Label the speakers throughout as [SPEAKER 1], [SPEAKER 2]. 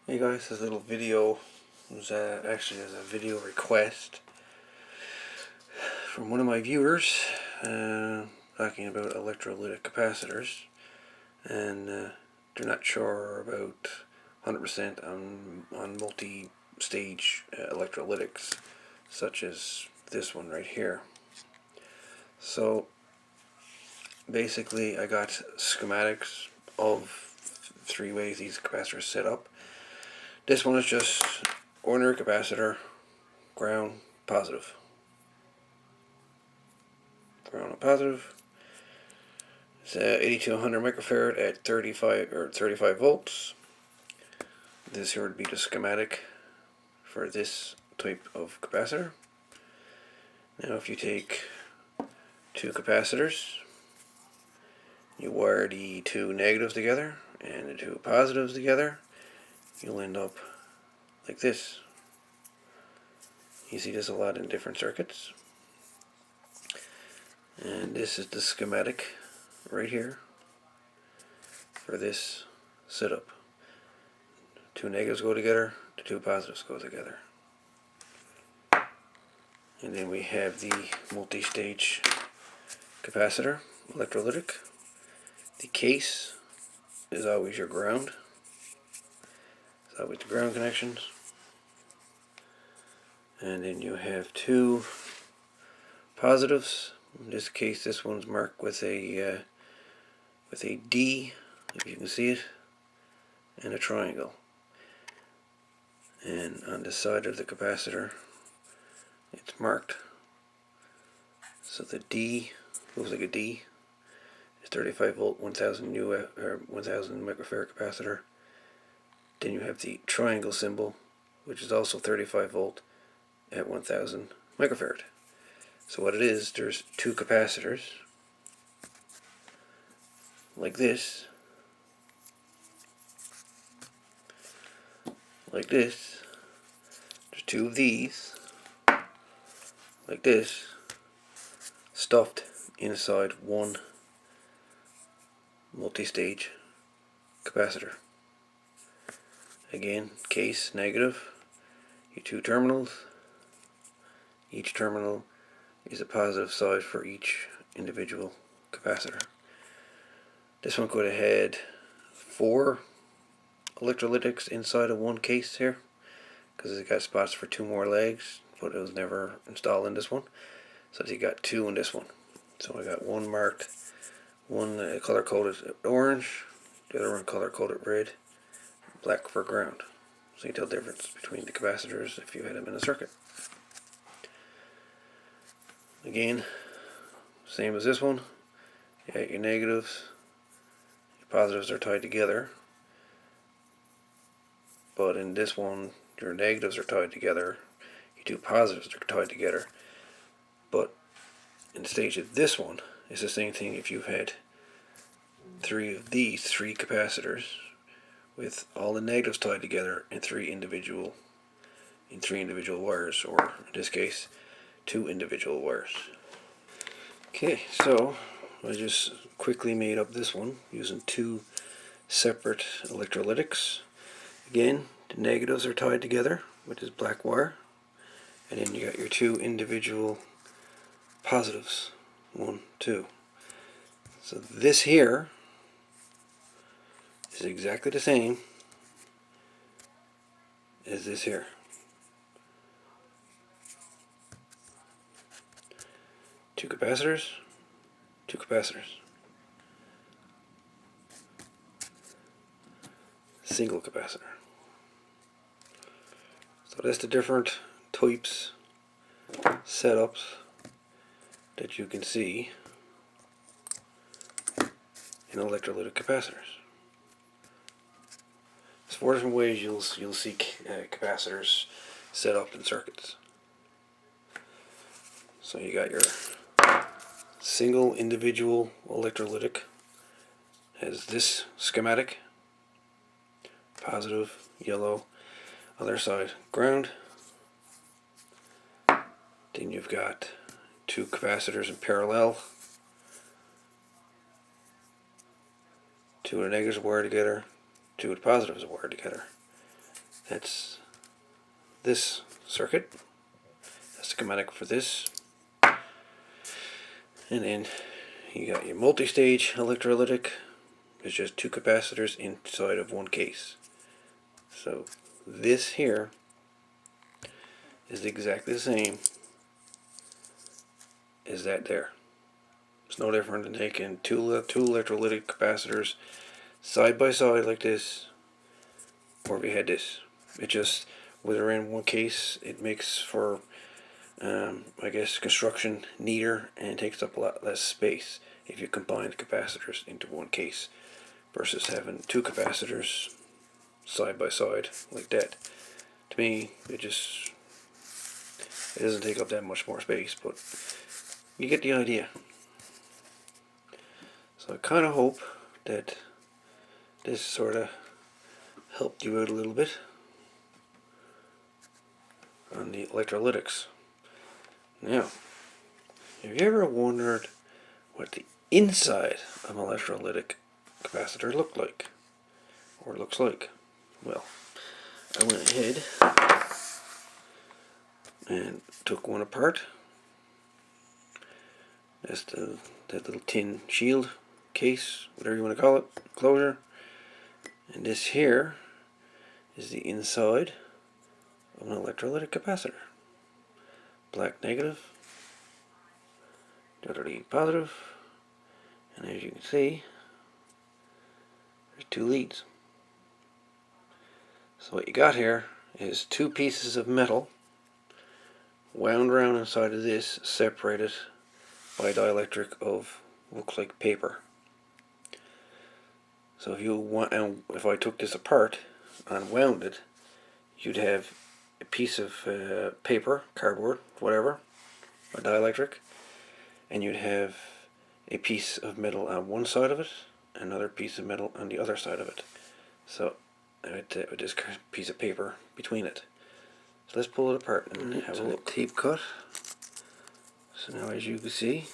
[SPEAKER 1] Hey guys, this little video was actually as a video request from one of my viewers talking about electrolytic capacitors, and they're not sure about 100% on multi-stage electrolytics such as this one right here. So basically I got schematics of 3 ways these capacitors set up. This one is just ordinary capacitor, ground, positive. Ground and positive. It's 8200 microfarad at 35 volts. This here would be the schematic for this type of capacitor. Now if you take 2 capacitors, you wire the 2 negatives together and the 2 positives together, you'll end up like this. You see this a lot in different circuits. And this is the schematic right here for this setup. 2 negatives go together, the 2 positives go together. And then we have the multi-stage capacitor, electrolytic. The case is always your ground. It's always the ground connections. And then you have 2 positives. In this case, this one's marked with a D, if you can see it, and a triangle. And on the side of the capacitor, it's marked. So the D looks like a D. It's 35 volt, 1000 microfarad capacitor. Then you have the triangle symbol, which is also 35 volt at 1000 microfarad. So what it is, there's 2 capacitors like this, like this. There's 2 of these like this, stuffed inside one multi-stage capacitor. Again, case negative, your 2 terminals. Each terminal is a positive side for each individual capacitor. This one could have had 4 electrolytics inside of one case here, because it's got spots for 2 more legs, but it was never installed in this one. So you got 2 in this one. So I got one marked, one color coded orange, the other one color coded red, black for ground. So you can tell the difference between the capacitors if you had them in a circuit. Again, same as this one. You got your negatives, your positives are tied together. But in this one, your negatives are tied together, your 2 positives are tied together. But in the stage of this one, it's the same thing if you've had 3 of these 3 capacitors with all the negatives tied together in 3 individual wires, or in this case 2 individual wires. Okay, so I just quickly made up this one using 2 separate electrolytics. Again, the negatives are tied together with this black wire, and then you got your 2 individual positives, 1, 2. So this here is exactly the same as this here. Two capacitors, single capacitor. So that's the different types, setups that you can see in electrolytic capacitors. There's 4 different ways you'll see capacitors set up in circuits. So you got your single individual electrolytic, has this schematic, positive, yellow, other side ground. Then you've got 2 capacitors in parallel, 2 of the negatives are wired together, 2 of the positives are wired together. That's this circuit. That's the schematic for this. And then you got your multi-stage electrolytic. There's just two capacitors inside of one case. So this here is exactly the same as that there. It's no different than taking two electrolytic capacitors side by side like this, or if you had this. It just, with they're in one case, it makes for I guess construction neater and takes up a lot less space if you combine the capacitors into one case versus having two capacitors side by side like that. To me, it doesn't take up that much more space, but you get the idea. So I kind of hope that this sort of helped you out a little bit on the electrolytics. Now, have you ever wondered what the inside of an electrolytic capacitor looked like? Or looks like? Well, I went ahead and took one apart. That's that little tin shield case, whatever you want to call it, closure. And this here is the inside of an electrolytic capacitor. Black negative, dirty positive, and as you can see, there's two leads. So what you got here is two pieces of metal wound around inside of this, separated by a dielectric of, looks like paper. So if you want, and if I took this apart and wound it, you'd have a piece of paper, cardboard, whatever, a dielectric, and you'd have a piece of metal on one side of it, another piece of metal on the other side of it. So with this piece of paper between it. So let's pull it apart and have a look. Tape cut. So now, as you can see,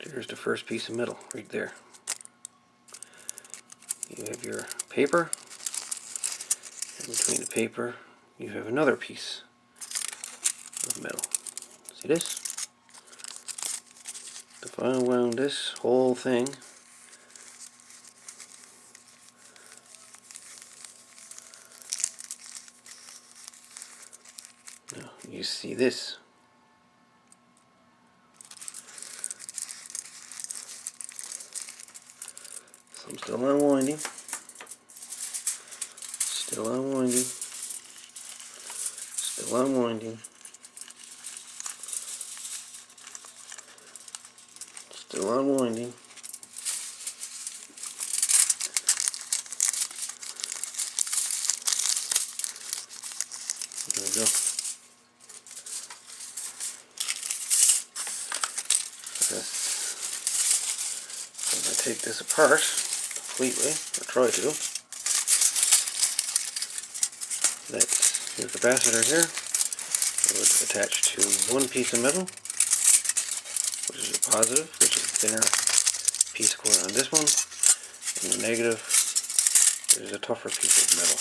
[SPEAKER 1] there's the first piece of metal right there. You have your paper, and between the paper you have another piece of metal. See this? If I unwound this whole thing, now you see this. So I'm still unwinding. Still unwinding. Still unwinding. Still unwinding. There we go. As I take this apart completely, or try to, that's your capacitor here. It would attach to one piece of metal, which is a positive, which is a thinner piece going on this one, and the negative is a tougher piece of metal.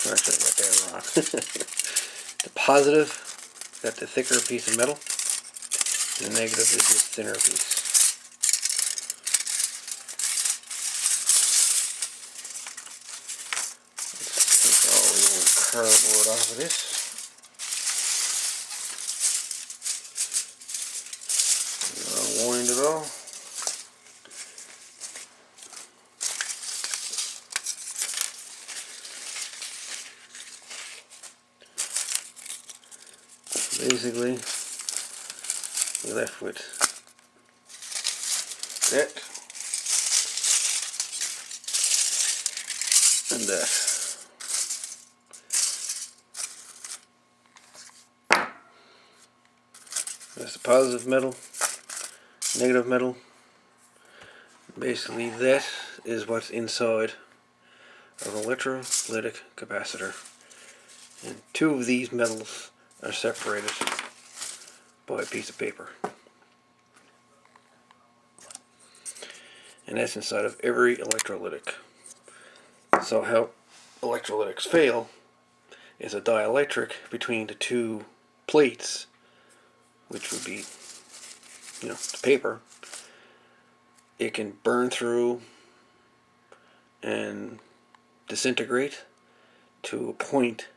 [SPEAKER 1] Actually, I got that wrong. The positive got the thicker piece of metal, and the negative is this thinner piece. Let's take all the old cardboard off of this. Unwind it all. Basically, we're left with that and that. That's the positive metal, negative metal. Basically, that is what's inside of an electrolytic capacitor. And two of these metals are separated by a piece of paper. and that's inside of every electrolytic. So how electrolytics fail is a dielectric between the two plates, which would be, the paper. It can burn through and disintegrate to a point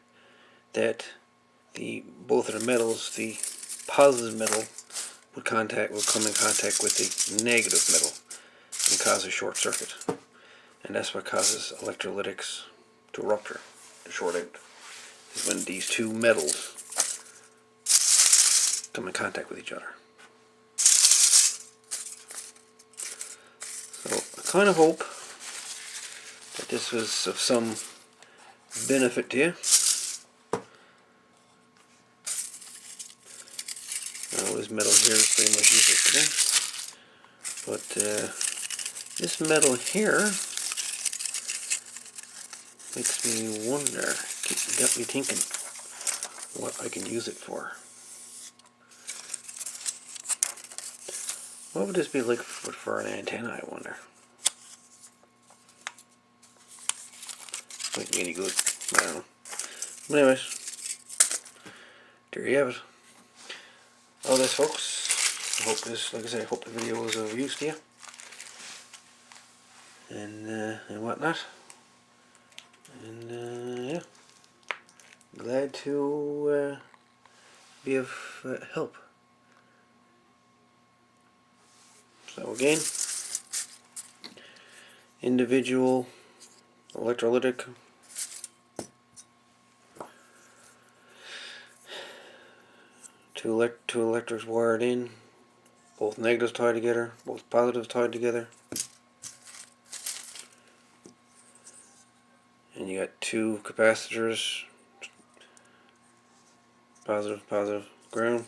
[SPEAKER 1] that both of the metals, the positive metal would come in contact with the negative metal and cause a short circuit. And that's what causes electrolytics to rupture, to short out, is when these two metals come in contact with each other. So I kind of hope that this was of some benefit to you. Now this metal here is pretty much useless today, but this metal here makes me wonder, got me thinking what I can use it for. What would this be like for an antenna, I wonder? Might be any good, I don't know. But anyways, there you have it. All this, folks. I hope this, like I said, I hope the video was of use to you. And whatnot. And yeah. Glad to be of help. So again, individual electrolytic two electrics wired in, both negatives tied together, both positives tied together, and you got two capacitors, positive, ground,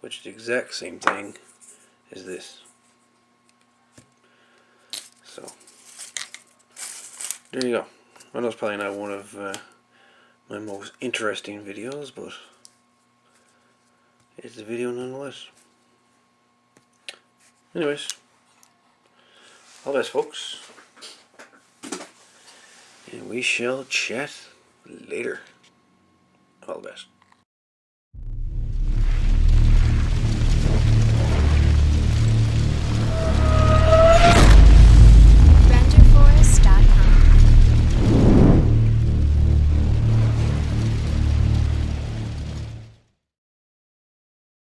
[SPEAKER 1] which is the exact same thing as this. So there you go. I know it's probably not one of my most interesting videos, but it's a video nonetheless. Anyways, all the best, folks, and we shall chat later. All the best.